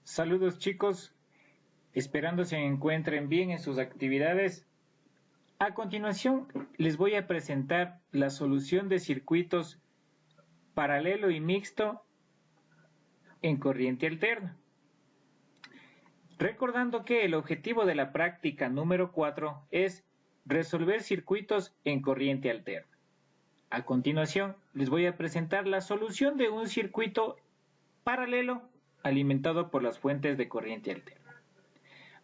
Saludos chicos, esperando se encuentren bien en sus actividades. A continuación les voy a presentar la solución de circuitos paralelo y mixto en corriente alterna. Recordando que el objetivo de la práctica número 4 es resolver circuitos en corriente alterna. A continuación les voy a presentar la solución de un circuito paralelo alimentado por las fuentes de corriente alterna,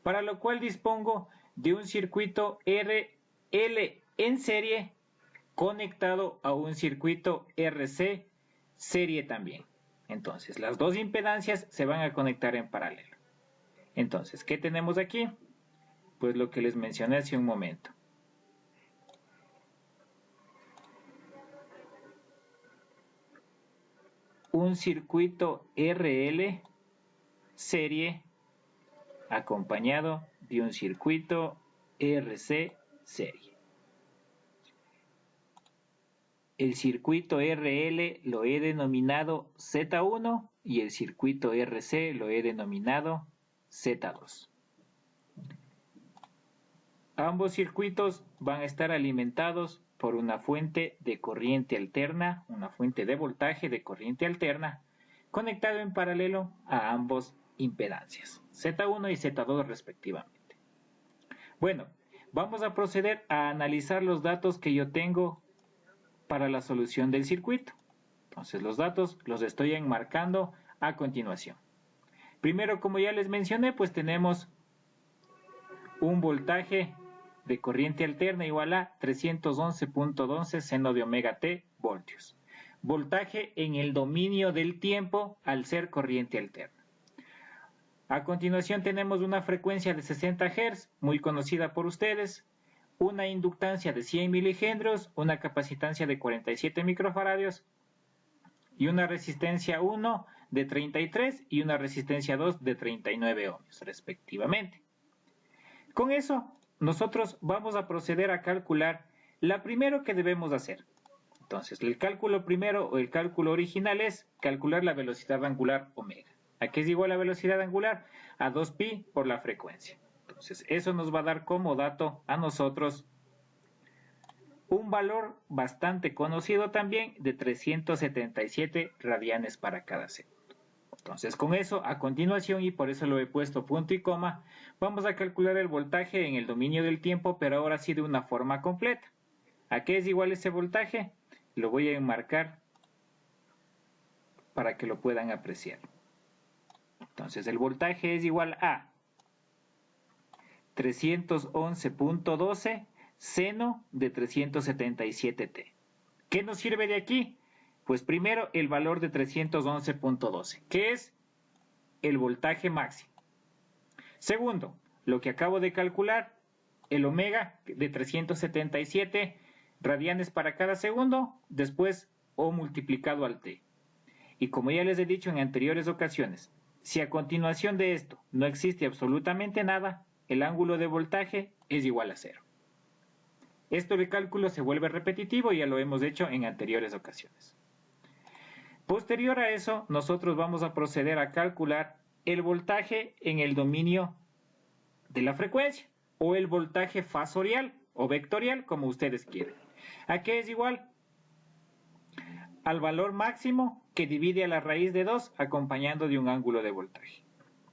para lo cual dispongo de un circuito RL en serie conectado a un circuito RC serie también. Entonces las dos impedancias se van a conectar en paralelo. Entonces, ¿qué tenemos aquí? Pues lo que les mencioné hace un momento. Un circuito RL serie acompañado de un circuito RC serie. El circuito RL lo he denominado Z1 y el circuito RC lo he denominado Z2. Ambos circuitos van a estar alimentados por una fuente de corriente alterna, una fuente de voltaje de corriente alterna, conectado en paralelo a ambos impedancias, Z1 y Z2 respectivamente. Bueno, vamos a proceder a analizar los datos que yo tengo para la solución del circuito. Entonces los datos los estoy enmarcando a continuación. Primero, como ya les mencioné, pues tenemos un voltaje de corriente alterna igual a 311.11 seno de omega t voltios. Voltaje en el dominio del tiempo al ser corriente alterna. A continuación tenemos una frecuencia de 60 Hz, muy conocida por ustedes, una inductancia de 100 milihendrios, una capacitancia de 47 microfaradios y una resistencia 1 de 33 y una resistencia 2 de 39 ohmios respectivamente. Con eso nosotros vamos a proceder a calcular la primero que debemos hacer. Entonces el cálculo primero o el cálculo original es calcular la velocidad angular omega. ¿A qué es igual la velocidad angular? A 2pi por la frecuencia. Entonces eso nos va a dar como dato a nosotros un valor bastante conocido también de 377 radianes para cada segundo. Entonces con eso a continuación, y por eso lo he puesto punto y coma, vamos a calcular el voltaje en el dominio del tiempo, pero ahora sí de una forma completa. ¿A qué es igual ese voltaje? Lo voy a enmarcar para que lo puedan apreciar. Entonces el voltaje es igual a 311.12 seno de 377t. ¿Qué nos sirve de aquí? Pues primero el valor de 311.12, que es el voltaje máximo. Segundo, lo que acabo de calcular, el omega de 377 radianes para cada segundo, después O multiplicado al t. Y como ya les he dicho en anteriores ocasiones, si a continuación de esto no existe absolutamente nada, el ángulo de voltaje es igual a 0. Esto de cálculo se vuelve repetitivo y ya lo hemos hecho en anteriores ocasiones. Posterior a eso, nosotros vamos a proceder a calcular el voltaje en el dominio de la frecuencia, o el voltaje fasorial o vectorial, como ustedes quieran. ¿A qué es igual? Al valor máximo que divide a la raíz de 2 acompañando de un ángulo de voltaje.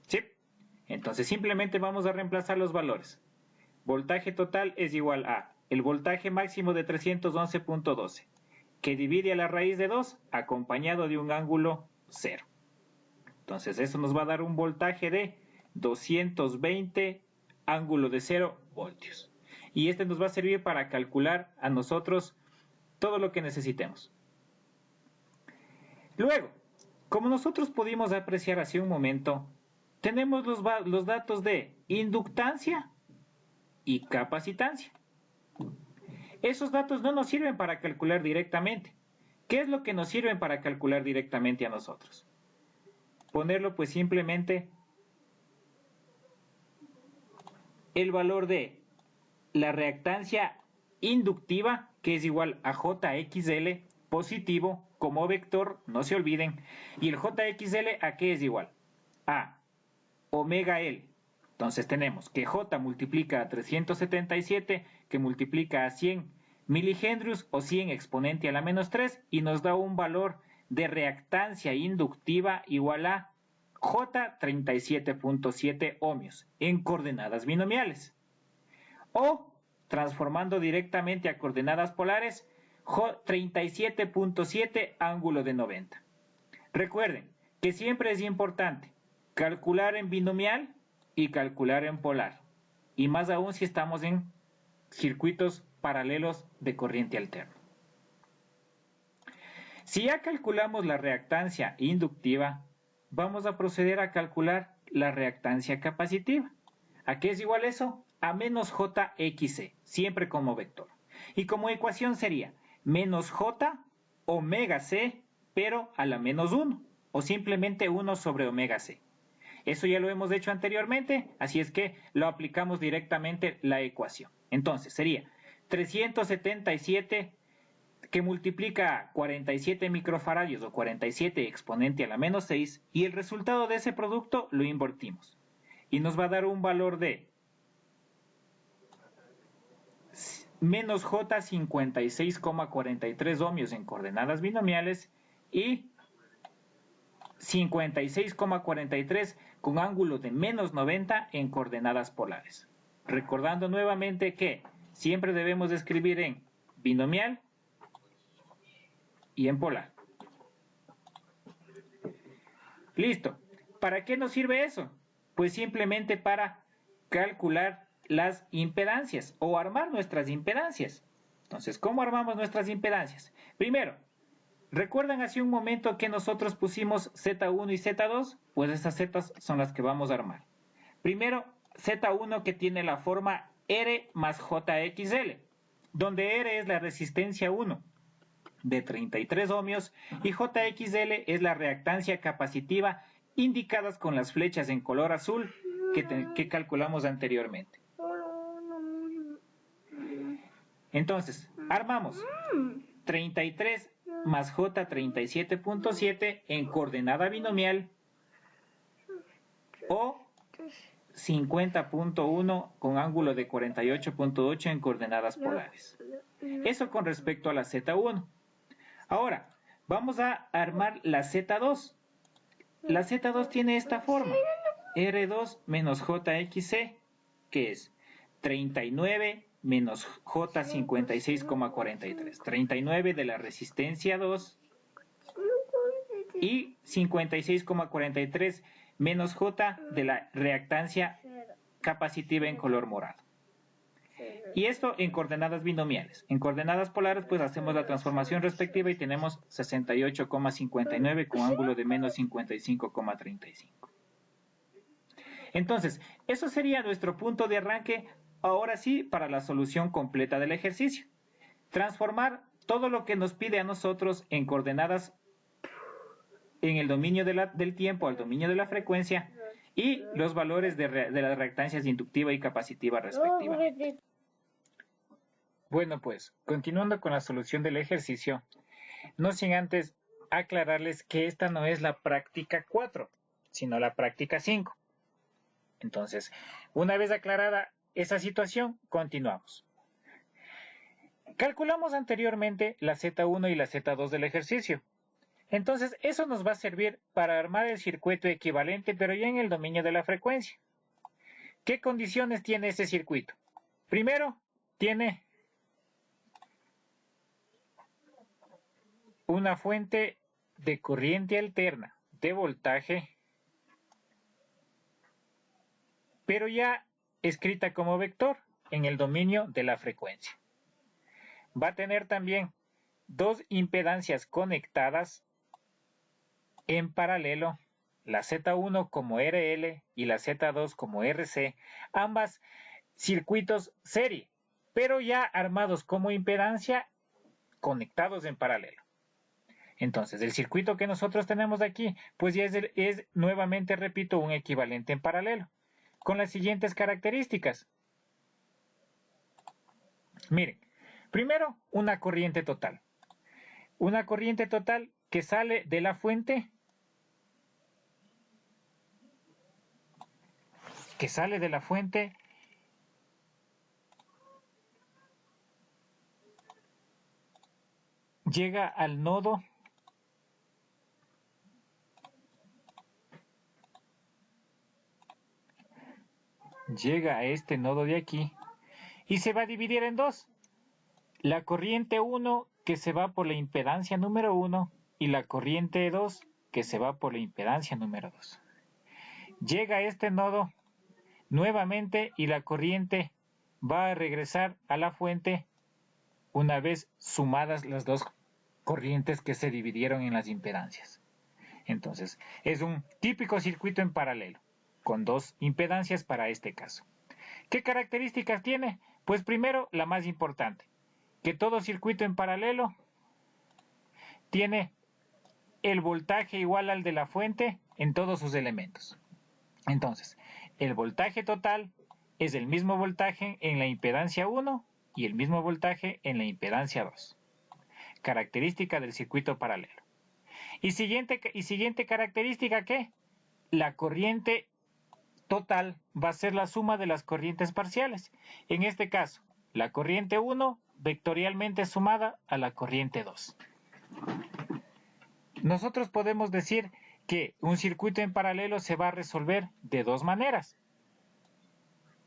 ¿Sí? Entonces simplemente vamos a reemplazar los valores. Voltaje total es igual a el voltaje máximo de 311.12. que divide a la raíz de 2 acompañado de un ángulo 0. Entonces eso nos va a dar un voltaje de 220 ángulo de 0 voltios. Y este nos va a servir para calcular a nosotros todo lo que necesitemos. Luego, como nosotros pudimos apreciar hace un momento, tenemos los datos de inductancia y capacitancia. Esos datos no nos sirven para calcular directamente. ¿Qué es lo que nos sirven para calcular directamente a nosotros? Ponerlo pues simplemente el valor de la reactancia inductiva, que es igual a JXL positivo como vector, no se olviden, y el JXL ¿a qué es igual? A omega L. Entonces tenemos que J multiplica a 377, que multiplica a 100 milihendrios o 100 exponente a la menos 3 y nos da un valor de reactancia inductiva igual a J 37.7 ohmios en coordenadas binomiales. O, transformando directamente a coordenadas polares, J 37.7 ángulo de 90. Recuerden que siempre es importante calcular en binomial y calcular en polar, y más aún si estamos en circuitos paralelos de corriente alterna. Si ya calculamos la reactancia inductiva, vamos a proceder a calcular la reactancia capacitiva. ¿A qué es igual eso? A menos JXC, siempre como vector. Y como ecuación sería menos J omega C, pero a la menos 1, o simplemente 1 sobre omega C. Eso ya lo hemos hecho anteriormente, así es que lo aplicamos directamente la ecuación. Entonces sería 377 que multiplica 47 microfaradios o 47 exponente a la menos 6 y el resultado de ese producto lo invertimos. Y nos va a dar un valor de menos J 56,43 ohmios en coordenadas binomiales y 56,43 con ángulo de menos 90 en coordenadas polares. Recordando nuevamente que siempre debemos escribir en binomial y en polar. Listo. ¿Para qué nos sirve eso? Pues simplemente para calcular las impedancias o armar nuestras impedancias. Entonces, ¿cómo armamos nuestras impedancias? Primero, ¿recuerdan hace un momento que nosotros pusimos Z1 y Z2? Pues esas Z son las que vamos a armar. Primero, Z1 que tiene la forma R más JXL, donde R es la resistencia 1 de 33 ohmios y JXL es la reactancia capacitiva indicadas con las flechas en color azul que calculamos anteriormente. Entonces, armamos 33 más J 37.7 en coordenada binomial o 50.1 con ángulo de 48.8 en coordenadas polares. Eso con respecto a la Z1. Ahora, vamos a armar la Z2. La Z2 tiene esta forma, R2 menos JXC, que es 39 menos J 56,43. 39 de la resistencia 2 y 56,43 menos J de la reactancia capacitiva en color morado. Y esto en coordenadas binomiales. En coordenadas polares pues hacemos la transformación respectiva y tenemos 68,59 con ángulo de menos 55,35. Entonces, eso sería nuestro punto de arranque, ahora sí, para la solución completa del ejercicio. Transformar todo lo que nos pide a nosotros en coordenadas en el dominio del tiempo al dominio de la frecuencia y los valores de las reactancias inductiva y capacitiva respectivamente. Bueno, pues, continuando con la solución del ejercicio, no sin antes aclararles que esta no es la práctica 4, sino la práctica 5. Entonces, una vez aclarada esa situación, continuamos. Calculamos anteriormente la Z1 y la Z2 del ejercicio. Entonces, eso nos va a servir para armar el circuito equivalente, pero ya en el dominio de la frecuencia. ¿Qué condiciones tiene ese circuito? Primero, tiene una fuente de corriente alterna de voltaje, pero ya escrita como vector en el dominio de la frecuencia. Va a tener también dos impedancias conectadas en paralelo, la Z1 como RL y la Z2 como RC, ambas circuitos serie, pero ya armados como impedancia, conectados en paralelo. Entonces, el circuito que nosotros tenemos aquí, pues ya es nuevamente, repito, un equivalente en paralelo, con las siguientes características. Miren, primero, una corriente total. Una corriente total que sale de la fuente que sale de la fuente llega al nodo llega a este nodo de aquí y se va a dividir en dos. La corriente 1 que se va por la impedancia número 1 y la corriente 2 que se va por la impedancia número 2. Llega a este nodo nuevamente y la corriente va a regresar a la fuente una vez sumadas las dos corrientes que se dividieron en las impedancias. Entonces, es un típico circuito en paralelo, con dos impedancias para este caso. ¿Qué características tiene? Pues primero, la más importante, que todo circuito en paralelo tiene el voltaje igual al de la fuente en todos sus elementos. Entonces, el voltaje total es el mismo voltaje en la impedancia 1 y el mismo voltaje en la impedancia 2. Característica del circuito paralelo. Y siguiente característica, ¿qué? La corriente total va a ser la suma de las corrientes parciales. En este caso, la corriente 1 vectorialmente sumada a la corriente 2. Nosotros podemos decir que un circuito en paralelo se va a resolver de dos maneras.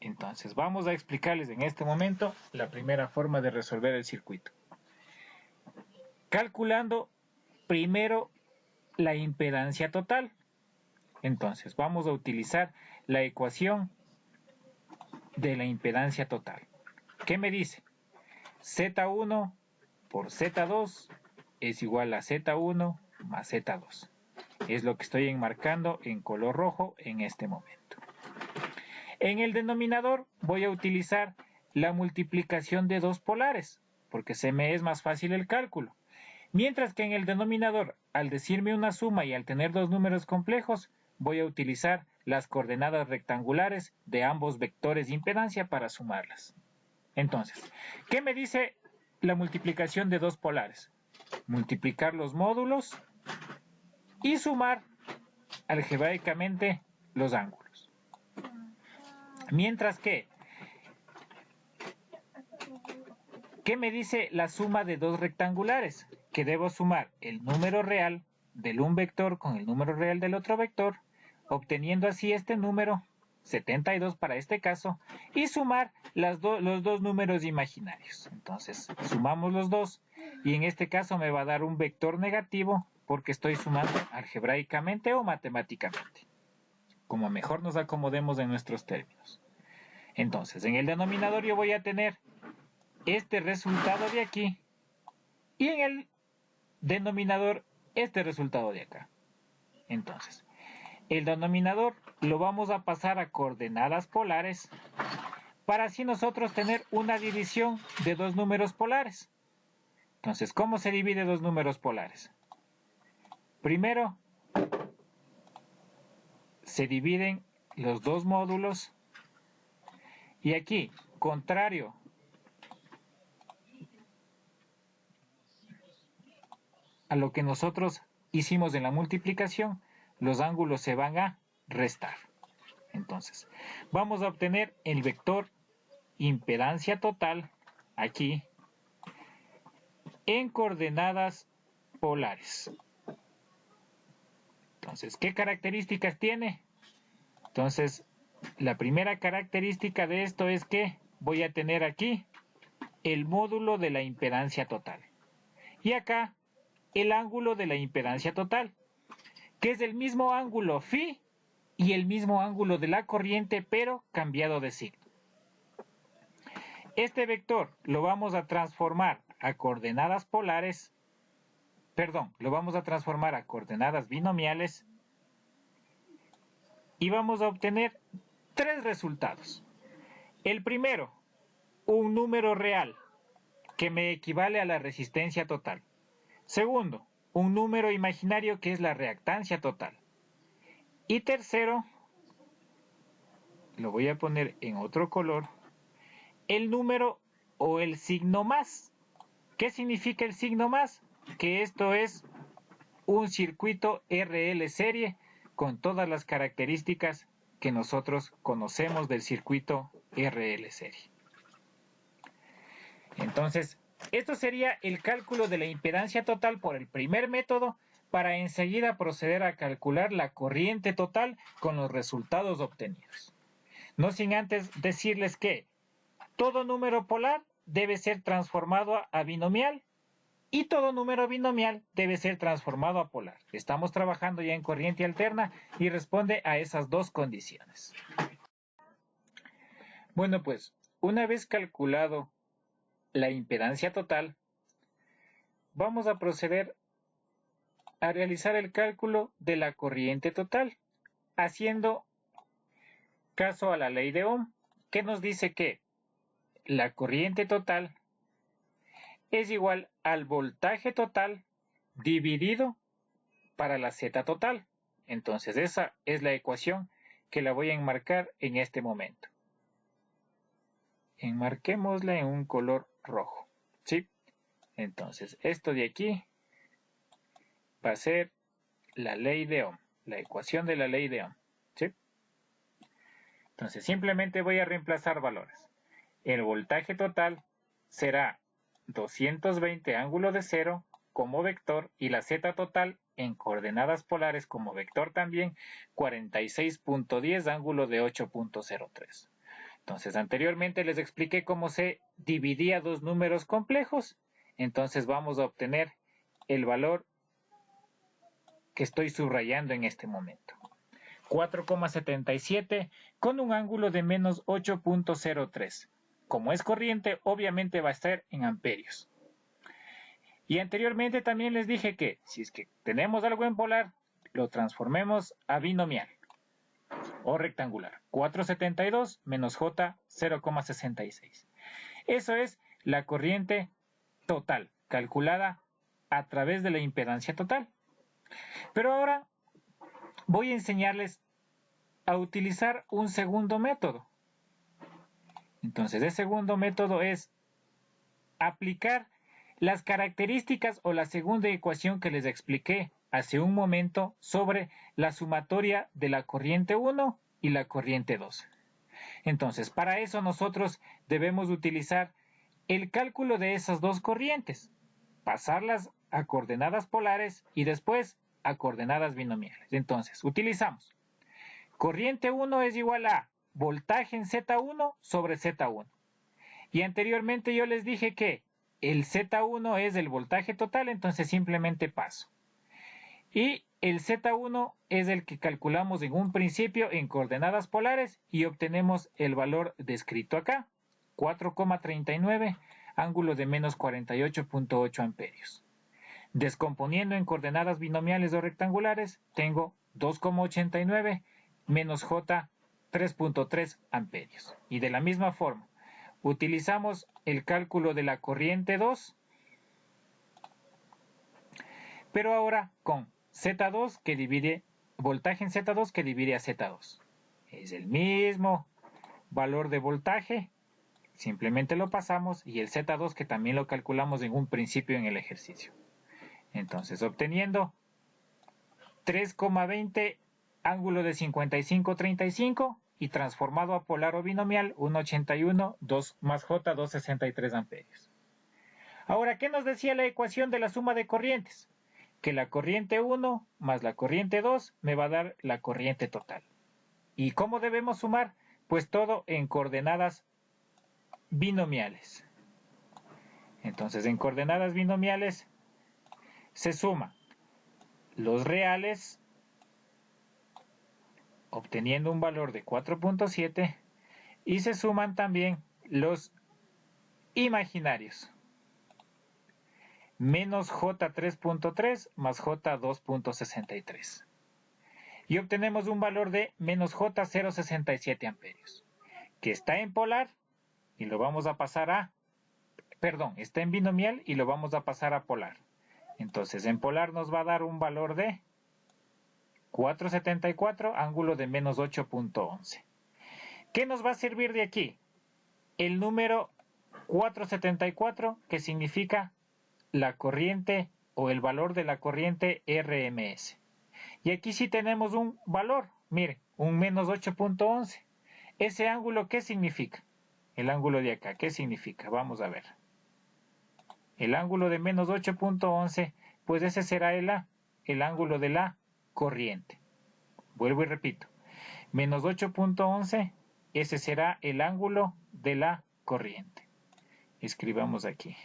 Entonces, vamos a explicarles en este momento la primera forma de resolver el circuito. Calculando primero la impedancia total. Entonces, vamos a utilizar la ecuación de la impedancia total. ¿Qué me dice? Z1 por Z2 es igual a Z1 más Z2. Es lo que estoy enmarcando en color rojo en este momento. En el denominador voy a utilizar la multiplicación de dos polares, porque se me es más fácil el cálculo. Mientras que en el denominador, al decirme una suma y al tener dos números complejos, voy a utilizar las coordenadas rectangulares de ambos vectores de impedancia para sumarlas. Entonces, ¿qué me dice la multiplicación de dos polares? Multiplicar los módulos y sumar algebraicamente los ángulos. Mientras que, ¿qué me dice la suma de dos rectangulares? Que debo sumar el número real del un vector con el número real del otro vector, obteniendo así este número, 72 para este caso, y sumar los dos números imaginarios. Entonces, sumamos los dos, y en este caso me va a dar un vector negativo, porque estoy sumando algebraicamente o matemáticamente, como mejor nos acomodemos en nuestros términos. Entonces, en el denominador yo voy a tener este resultado de aquí, y en el denominador este resultado de acá. Entonces, el denominador lo vamos a pasar a coordenadas polares para así nosotros tener una división de dos números polares. Entonces, ¿cómo se divide dos números polares? Primero, se dividen los dos módulos y aquí, contrario a lo que nosotros hicimos en la multiplicación, los ángulos se van a restar. Entonces, vamos a obtener el vector impedancia total aquí en coordenadas polares. Entonces, ¿qué características tiene? Entonces, la primera característica de esto es que voy a tener aquí el módulo de la impedancia total. Y acá, el ángulo de la impedancia total, que es el mismo ángulo φ y el mismo ángulo de la corriente, pero cambiado de signo. Este vector lo vamos a transformar a coordenadas polares, lo vamos a transformar a coordenadas binomiales y vamos a obtener tres resultados. El primero, un número real que me equivale a la resistencia total. Segundo, un número imaginario que es la reactancia total. Y tercero, lo voy a poner en otro color, el número o el signo más. ¿Qué significa el signo más? Que esto es un circuito RL serie con todas las características que nosotros conocemos del circuito RL serie. Entonces, esto sería el cálculo de la impedancia total por el primer método, para enseguida proceder a calcular la corriente total con los resultados obtenidos. No sin antes decirles que todo número polar debe ser transformado a binomial y todo número binomial debe ser transformado a polar. Estamos trabajando ya en corriente alterna y responde a esas dos condiciones. Bueno, pues una vez calculado la impedancia total, vamos a proceder a realizar el cálculo de la corriente total, haciendo caso a la ley de Ohm, que nos dice que la corriente total es igual al voltaje total dividido para la Z total. Entonces esa es la ecuación que la voy a enmarcar en este momento. Enmarquémosla en un color rojo, ¿sí? Entonces esto de aquí va a ser la ley de Ohm, la ecuación de la ley de Ohm, ¿sí? Entonces simplemente voy a reemplazar valores. El voltaje total será 220 ángulo de 0 como vector y la Z total en coordenadas polares como vector también 46.10 ángulo de 8.03. Entonces anteriormente les expliqué cómo se dividía dos números complejos. Entonces vamos a obtener el valor que estoy subrayando en este momento. 4,77 con un ángulo de menos 8.03. Como es corriente, obviamente va a estar en amperios. Y anteriormente también les dije que si es que tenemos algo en polar, lo transformemos a binomial o rectangular. 4,72 menos J 0,66. Eso es la corriente total, calculada a través de la impedancia total. Pero ahora voy a enseñarles a utilizar un segundo método. Entonces, el segundo método es aplicar las características o la segunda ecuación que les expliqué hace un momento sobre la sumatoria de la corriente 1 y la corriente 2. Entonces, para eso nosotros debemos utilizar el cálculo de esas dos corrientes, pasarlas a coordenadas polares y después a coordenadas binomiales. Entonces, utilizamos corriente 1 es igual a voltaje en Z1 sobre Z1. Y anteriormente yo les dije que el Z1 es el voltaje total, entonces simplemente paso. Y el Z1 es el que calculamos en un principio en coordenadas polares y obtenemos el valor descrito acá, 4,39, ángulo de menos 48.8 amperios. Descomponiendo en coordenadas binomiales o rectangulares, tengo 2,89 menos J 3.3 amperios. Y de la misma forma, utilizamos el cálculo de la corriente 2, pero ahora con Z2 que divide, voltaje en Z2 que divide a Z2. Es el mismo valor de voltaje, simplemente lo pasamos, y el Z2 que también lo calculamos en un principio en el ejercicio. Entonces, obteniendo 3,20 ángulo de 55.35 y transformado a polar o binomial 1,81, 2 más J 2,63 amperios. Ahora, ¿qué nos decía la ecuación de la suma de corrientes? Que la corriente 1 más la corriente 2 me va a dar la corriente total. ¿Y cómo debemos sumar? Pues todo en coordenadas binomiales. Entonces, en coordenadas binomiales se suman los reales, obteniendo un valor de 4.7, y se suman también los imaginarios, menos J 3.3 más J 2.63. Y obtenemos un valor de menos J 0.67 amperios, que está en polar y lo vamos a pasar a, está en binomial y lo vamos a pasar a polar. Entonces en polar nos va a dar un valor de 4,74, ángulo de menos 8.11. ¿Qué nos va a servir de aquí? El número 4,74, que significa la corriente o el valor de la corriente RMS. Y aquí sí tenemos un valor, mire, un menos 8.11. ¿Ese ángulo qué significa? El ángulo de acá, ¿qué significa? Vamos a ver. El ángulo de menos 8.11, pues ese será el ángulo de la corriente. Vuelvo y repito. Menos 8.11, ese será el ángulo de la corriente. Escribamos aquí.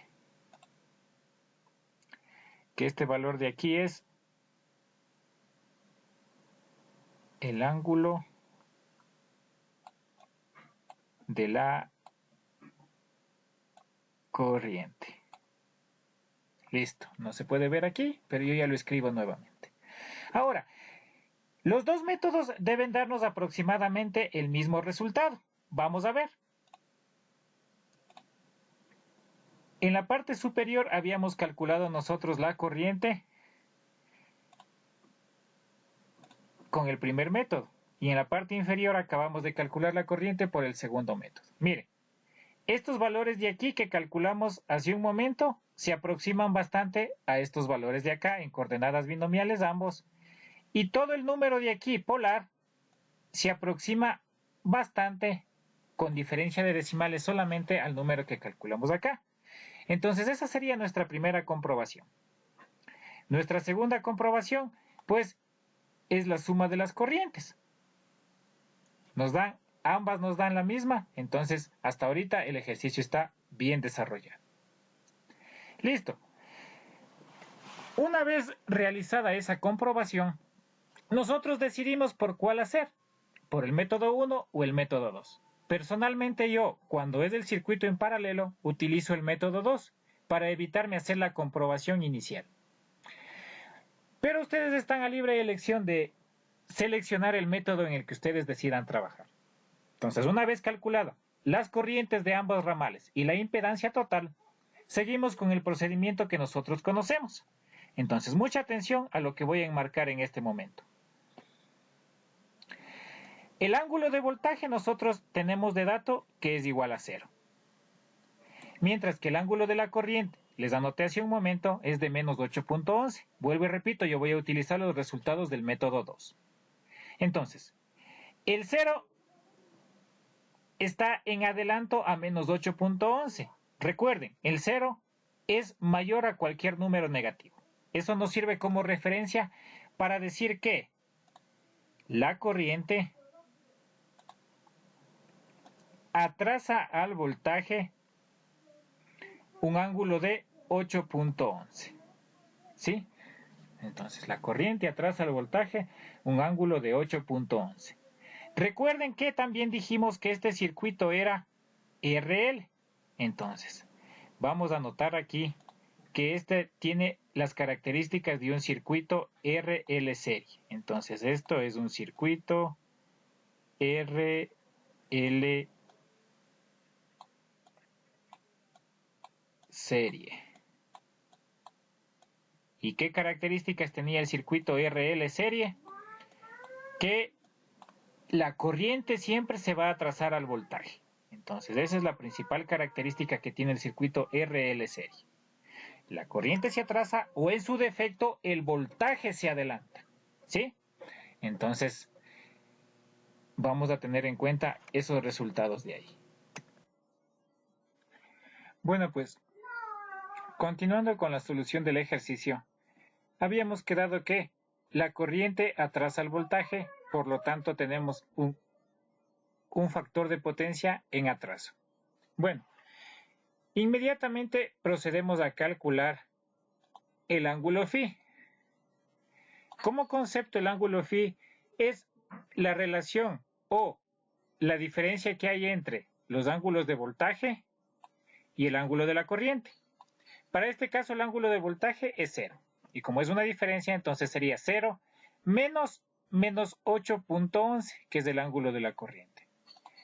Que este valor de aquí es el ángulo de la corriente. Listo, no se puede ver aquí, pero yo ya lo escribo nuevamente. Ahora, los dos métodos deben darnos aproximadamente el mismo resultado. Vamos a ver. En la parte superior habíamos calculado nosotros la corriente con el primer método. Y en la parte inferior acabamos de calcular la corriente por el segundo método. Mire, estos valores de aquí que calculamos hace un momento se aproximan bastante a estos valores de acá en coordenadas binomiales ambos. Y todo el número de aquí polar se aproxima bastante con diferencia de decimales solamente al número que calculamos acá. Entonces esa sería nuestra primera comprobación. Nuestra segunda comprobación, pues, es la suma de las corrientes. Ambas nos dan la misma, entonces hasta ahorita el ejercicio está bien desarrollado. Listo. Una vez realizada esa comprobación, nosotros decidimos por cuál hacer, por el método 1 o el método 2. Personalmente yo, cuando es del circuito en paralelo, utilizo el método 2 para evitarme hacer la comprobación inicial. Pero ustedes están a libre elección de seleccionar el método en el que ustedes decidan trabajar. Entonces, una vez calculado las corrientes de ambos ramales y la impedancia total, seguimos con el procedimiento que nosotros conocemos. Entonces, mucha atención a lo que voy a enmarcar en este momento. El ángulo de voltaje nosotros tenemos de dato que es igual a 0. Mientras que el ángulo de la corriente, les anoté hace un momento, es de menos 8.11. Vuelvo y repito, yo voy a utilizar los resultados del método 2. Entonces, el 0 está en adelanto a menos 8.11. Recuerden, el 0 es mayor a cualquier número negativo. Eso nos sirve como referencia para decir que la corriente atrasa al voltaje un ángulo de 8.11. ¿Sí? Entonces, la corriente atrasa al voltaje un ángulo de 8.11. Recuerden que también dijimos que este circuito era RL. Entonces, vamos a anotar aquí que este tiene las características de un circuito RL serie. Entonces, esto es un circuito RL serie. ¿Y qué características tenía el circuito RL serie? Que la corriente siempre se va a atrasar al voltaje. Entonces, esa es la principal característica que tiene el circuito RL serie. La corriente se atrasa o en su defecto el voltaje se adelanta. ¿Sí? Entonces, vamos a tener en cuenta esos resultados de ahí. Bueno, pues, continuando con la solución del ejercicio, habíamos quedado que la corriente atrasa el voltaje, por lo tanto tenemos un factor de potencia en atraso. Bueno, inmediatamente procedemos a calcular el ángulo phi. Como concepto, el ángulo phi es la relación o la diferencia que hay entre los ángulos de voltaje y el ángulo de la corriente. Para este caso, el ángulo de voltaje es 0. Y como es una diferencia, entonces sería 0 menos 8.11, que es el ángulo de la corriente.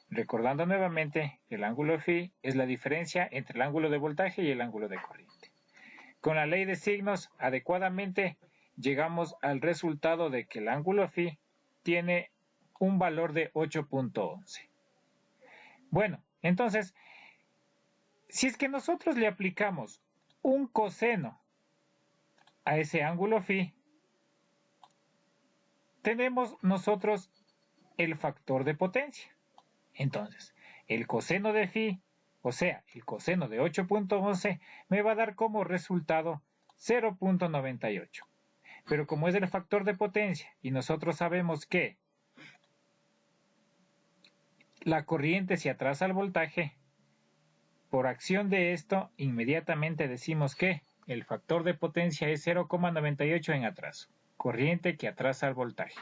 Recordando nuevamente, el ángulo phi es la diferencia entre el ángulo de voltaje y el ángulo de corriente. Con la ley de signos, adecuadamente, llegamos al resultado de que el ángulo phi tiene un valor de 8.11. Bueno, entonces, si es que nosotros le aplicamos un coseno a ese ángulo phi, tenemos nosotros el factor de potencia. Entonces, el coseno de phi, o sea, el coseno de 8.11, me va a dar como resultado 0.98. Pero como es el factor de potencia y nosotros sabemos que la corriente se atrasa al voltaje, por acción de esto, inmediatamente decimos que el factor de potencia es 0.98 en atraso. Corriente que atrasa al voltaje.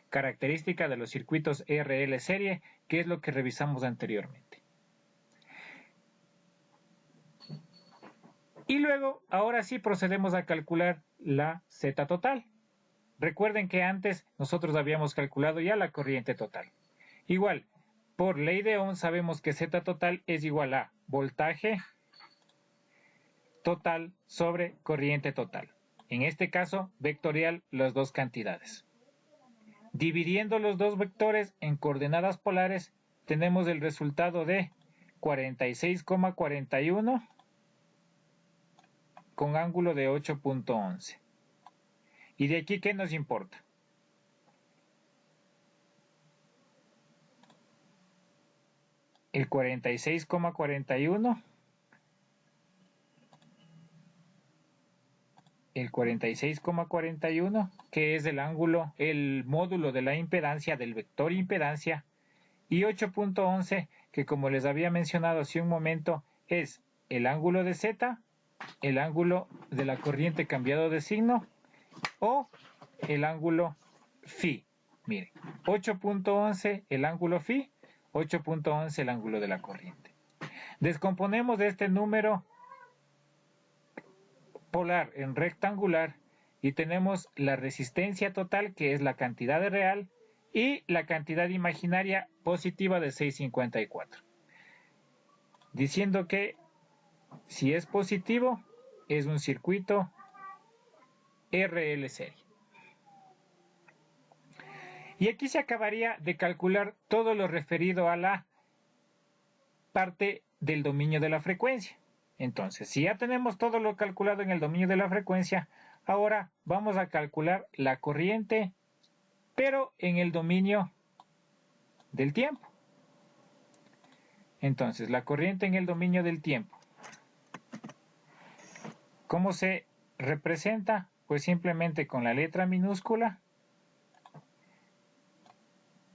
Característica de los circuitos RL serie, que es lo que revisamos anteriormente. Y luego, ahora sí procedemos a calcular la Z total. Recuerden que antes nosotros habíamos calculado ya la corriente total. Igual, por ley de Ohm sabemos que Z total es igual a voltaje total sobre corriente total. En este caso, vectorial las dos cantidades. Dividiendo los dos vectores en coordenadas polares, tenemos el resultado de 46,41 con ángulo de 8.11. ¿Y de aquí qué nos importa? El 46,41, que es el ángulo, el módulo de la impedancia del vector impedancia, y 8.11, que como les había mencionado hace un momento, es el ángulo de Z, el ángulo de la corriente cambiado de signo, o el ángulo phi. Miren, 8.11 el ángulo phi, 8.11 el ángulo de la corriente. Descomponemos este número polar en rectangular y tenemos la resistencia total, que es la cantidad de real, y la cantidad imaginaria positiva de 654. Diciendo que si es positivo, es un circuito RL serie. Y aquí se acabaría de calcular todo lo referido a la parte del dominio de la frecuencia. Entonces, si ya tenemos todo lo calculado en el dominio de la frecuencia, ahora vamos a calcular la corriente, pero en el dominio del tiempo. Entonces, la corriente en el dominio del tiempo. ¿Cómo se representa? Pues simplemente con la letra minúscula,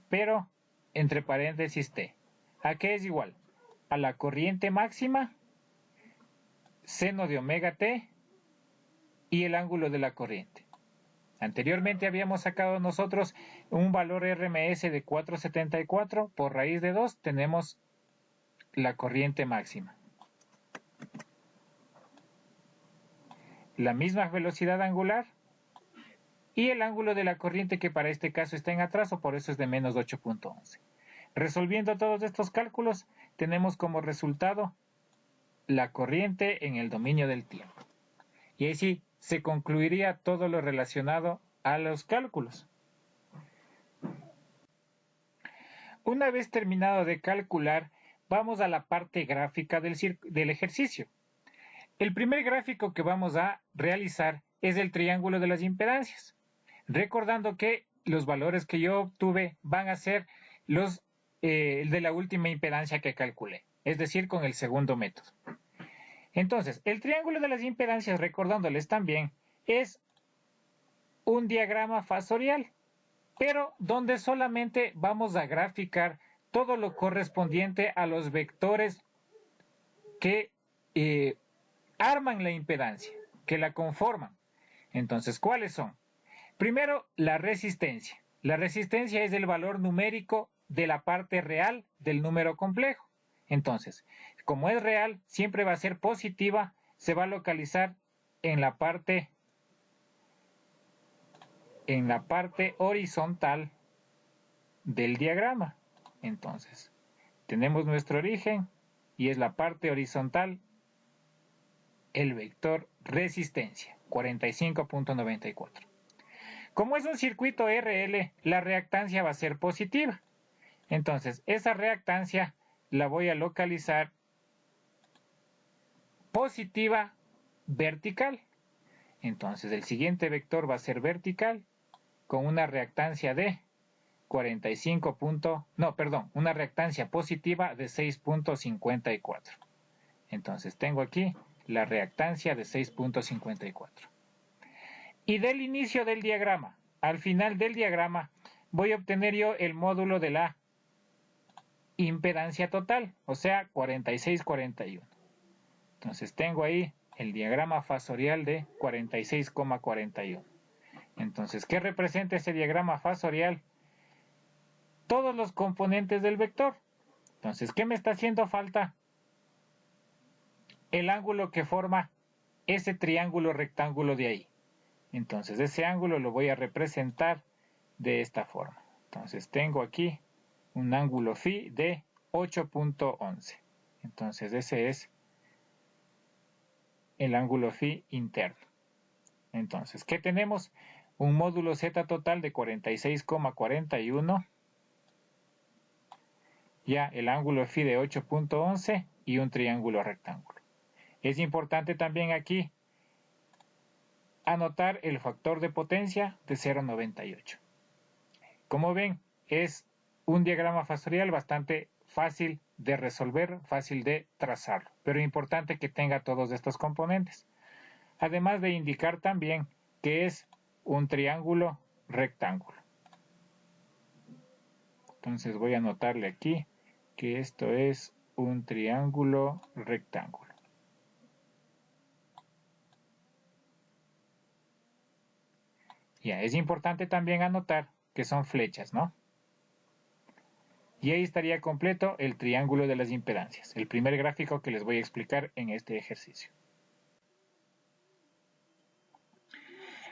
pero entre paréntesis t. ¿A qué es igual? A la corriente máxima, seno de omega t y el ángulo de la corriente. Anteriormente habíamos sacado nosotros un valor RMS de 474, por raíz de 2 tenemos la corriente máxima. La misma velocidad angular y el ángulo de la corriente, que para este caso está en atraso, por eso es de menos 8.11. Resolviendo todos estos cálculos, tenemos como resultado la corriente en el dominio del tiempo. Y ahí sí se concluiría todo lo relacionado a los cálculos. Una vez terminado de calcular, vamos a la parte gráfica del ejercicio. El primer gráfico que vamos a realizar es el triángulo de las impedancias. Recordando que los valores que yo obtuve van a ser los de la última impedancia que calculé, es decir, con el segundo método. Entonces, el triángulo de las impedancias, recordándoles también, es un diagrama fasorial, pero donde solamente vamos a graficar todo lo correspondiente a los vectores que arman la impedancia, que la conforman. Entonces, ¿cuáles son? Primero, la resistencia. La resistencia es el valor numérico de la parte real del número complejo. Entonces, como es real, siempre va a ser positiva, se va a localizar en la parte horizontal del diagrama. Entonces, tenemos nuestro origen y es la parte horizontal, el vector resistencia, 45.94. Como es un circuito RL, la reactancia va a ser positiva. Entonces, esa reactancia la voy a localizar positiva vertical. Entonces, el siguiente vector va a ser vertical con una reactancia de una reactancia positiva de 6.54. Entonces tengo aquí la reactancia de 6.54. Y del inicio del diagrama al final del diagrama voy a obtener yo el módulo de la impedancia total, o sea, 46,41. Entonces tengo ahí el diagrama fasorial de 46,41. Entonces, ¿qué representa ese diagrama fasorial? Todos los componentes del vector. Entonces, ¿qué me está haciendo falta? El ángulo que forma ese triángulo rectángulo de ahí. Entonces, ese ángulo lo voy a representar de esta forma. Entonces, tengo aquí un ángulo phi de 8.11. Entonces, ese es el ángulo phi interno. Entonces, ¿qué tenemos? Un módulo z total de 46,41. Ya el ángulo phi de 8.11 y un triángulo rectángulo. Es importante también aquí anotar el factor de potencia de 0,98. Como ven, es un diagrama fasorial bastante fácil de resolver, fácil de trazarlo, pero importante que tenga todos estos componentes. Además de indicar también que es un triángulo rectángulo. Entonces voy a anotarle aquí que esto es un triángulo rectángulo. Ya, es importante también anotar que son flechas, ¿no? Y ahí estaría completo el triángulo de las impedancias, el primer gráfico que les voy a explicar en este ejercicio.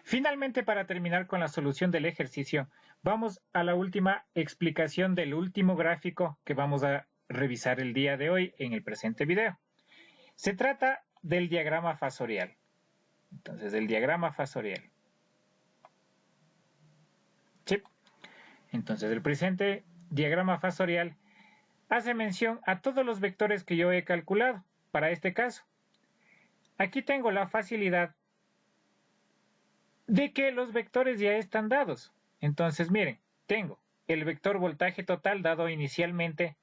Finalmente, para terminar con la solución del ejercicio, vamos a la última explicación del último gráfico que vamos a revisar el día de hoy en el presente video. Se trata del diagrama fasorial. Entonces, el diagrama fasorial. Sí. Entonces, el presente diagrama fasorial hace mención a todos los vectores que yo he calculado para este caso. Aquí tengo la facilidad de que los vectores ya están dados. Entonces, miren, tengo el vector voltaje total dado inicialmente,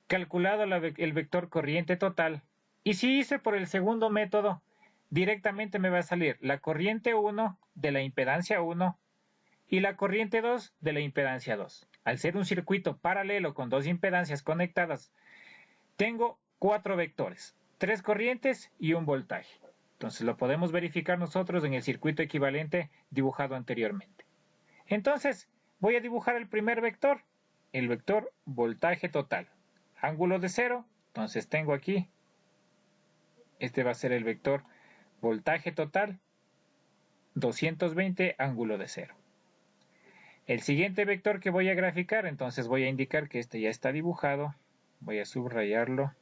calculado el vector corriente total, y si hice por el segundo método, directamente me va a salir la corriente 1 de la impedancia 1 y la corriente 2 de la impedancia 2. Al ser un circuito paralelo con dos impedancias conectadas, tengo 4 vectores, 3 corrientes y un voltaje. Entonces lo podemos verificar nosotros en el circuito equivalente dibujado anteriormente. Entonces voy a dibujar el primer vector, el vector voltaje total. Ángulo de 0, entonces tengo aquí, este va a ser el vector voltaje total, 220 ángulo de 0. El siguiente vector que voy a graficar, entonces voy a indicar que este ya está dibujado, voy a subrayarlo.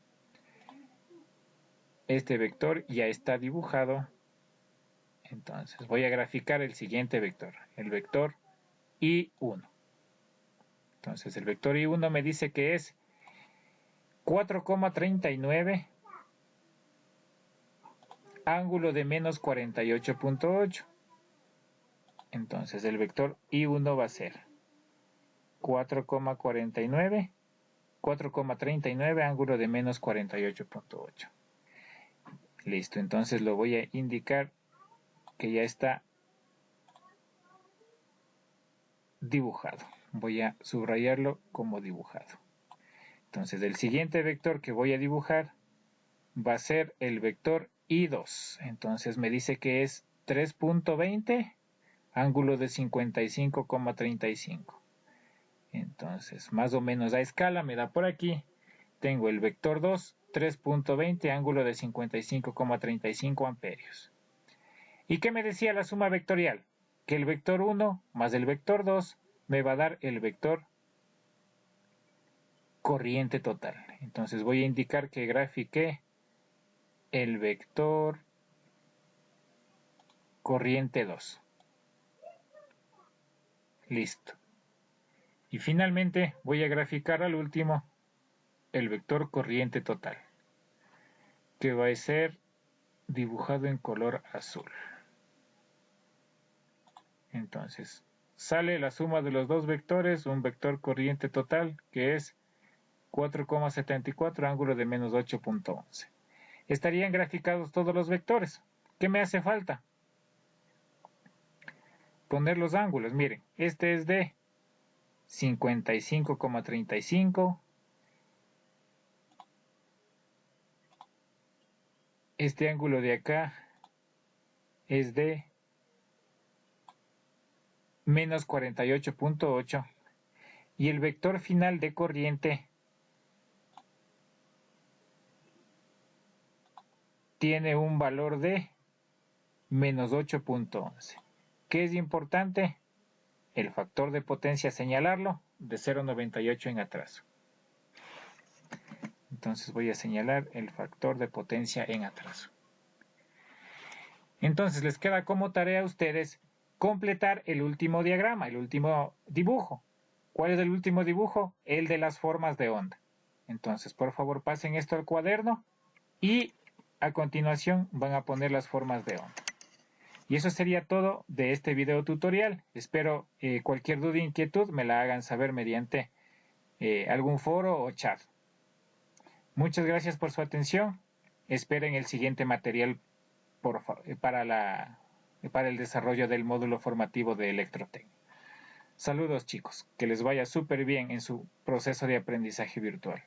Este vector ya está dibujado, entonces voy a graficar el siguiente vector, el vector I1. Entonces el vector I1 me dice que es 4,39 ángulo de menos 48.8. Entonces el vector I1 va a ser 4,39 ángulo de menos 48.8. Listo, entonces lo voy a indicar que ya está dibujado. Voy a subrayarlo como dibujado. Entonces el siguiente vector que voy a dibujar va a ser el vector I2. Entonces me dice que es 3.20 ángulo de 55,35. Entonces más o menos a escala me da por aquí. Tengo el vector 2, 3.20 ángulo de 55,35 amperios. ¿Y qué me decía la suma vectorial? Que el vector 1 más el vector 2 me va a dar el vector corriente total. Entonces voy a indicar que grafiqué el vector corriente 2. Listo. Y finalmente voy a graficar al último el vector corriente total, que va a ser dibujado en color azul. Entonces sale la suma de los dos vectores, un vector corriente total, que es 4,74, ángulo de menos 8,11. Estarían graficados todos los vectores. ¿Qué me hace falta? Poner los ángulos. Miren, este es de 55,35. Este ángulo de acá es de menos 48,8. Y el vector final de corriente tiene un valor de menos 8,11. ¿Qué es importante? El factor de potencia, señalarlo, de 0,98 en atraso. Entonces voy a señalar el factor de potencia en atraso. Entonces les queda como tarea a ustedes completar el último diagrama, el último dibujo. ¿Cuál es el último dibujo? El de las formas de onda. Entonces, por favor, pasen esto al cuaderno y a continuación van a poner las formas de onda. Y eso sería todo de este video tutorial. Espero cualquier duda o inquietud me la hagan saber mediante algún foro o chat. Muchas gracias por su atención. Esperen el siguiente material para el desarrollo del módulo formativo de Electrotecnia. Saludos chicos, que les vaya súper bien en su proceso de aprendizaje virtual.